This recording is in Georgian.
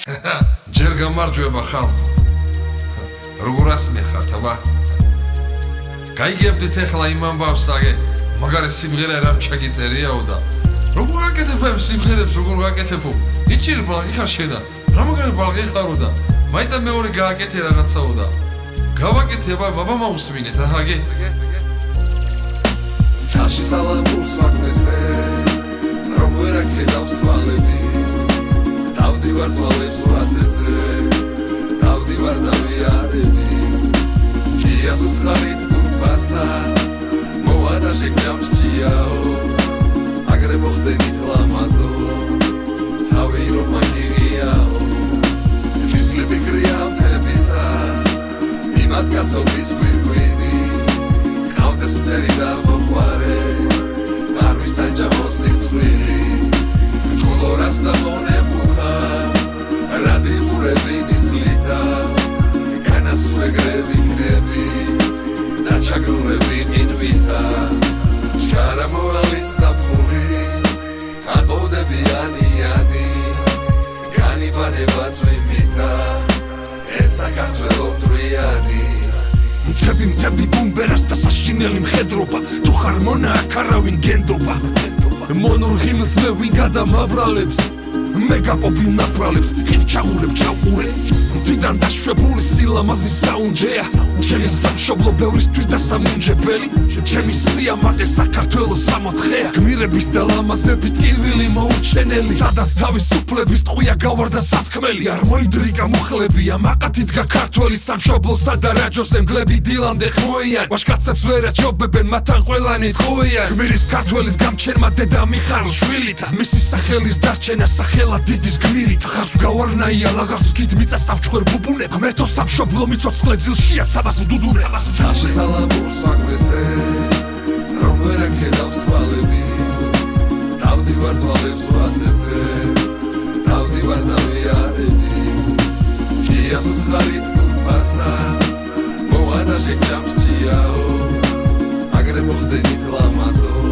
ჯერ გამარჯვება ხალხო. როგორ ასმეხართ, აბა? გაიგებდით ახლა იმ ამბავს აგე მაგარი სიმღერა რამ ჩაგიწერიაო და როგორ აკეთებ სიმღერებს, როგორ გაკეთებო? იჭირ ბალღი ხარ შედა. რა მაგარი ბალღი ხარო და მაიტა მეორე გააკეთე რაღაცაო და გავაკეთე აბა მაუსმინეთ აჰაგე. Tashi salamurs magnese Romver akredავს თვალები დავდივარ თვალებს ვაცეცე დავდივარ დავიარები იას უთხარით თურფასა მოვადა შეგჯამსჭიაო აგრე მოხდენით ლამაზო თავი რომ მაგიღიაო მისლები კრია მთებისა იმად კაცობის გვირგვინი ყავდეს მტერი და მოყვარე მარვის ტანჯამოს სიცხვირი კოლორას და მონებუხა რადიურები ნისლითა განასვეგრები ქნებით და ჩაგრუები ყინვითა ჩქარა მოალის საფხური აყოდები ანიანი განიბანება წვიმითა ეს საქართველო მტრიანი მთები ბუმბერას და საშინელი მხედრობა თუ ხარ მონა აქ არავინ გენდობა მონურ ღიმილს მე ვინ გადამაბრალებს მეგაპოპი ნაპრალებს ხით ჩაყურებ მდიდან დაშვებული სილამაზის საუნჯეა ჩემი სამშობლო ბევრისთვის და სამუნჯებელი ჩემი სიამაყე საქართველოს სამოთხეა გმირების და ლამაზების ტკივილი მოურჩენელი სადაც თავისუფლების ტყვია გავარდა სათქმელი არ მოიდრიკა მუხლები ამ აყათიდგა ქართველი სამშობლოსა და რაჯოს ემგლები დილამდე ხმოიან ვაშკაცებს ვერაჯობებენ მათთან ყველანი ტყუიან გმირის ქართველის გამჩენმა დედა მიხარს შვილითა მისი სახელის დარჩენა სახელად დიდის გმირით ხარს გავარნაია ლაღას ვკით მიწა სამჩხვერ ბუბუნებ ღმერთო სამშობლო მიცოცხლე ძილშია საბას ვდუდუნებ Tashi salamurs magnese Romver akredავს თვალები დავდივარ თვალებს ვაცეცე დავდივარ დავიარები იას უთხარით თურფასა მოვადა შეგჯამსჭიაო აგრე მოხდენით ლამაზო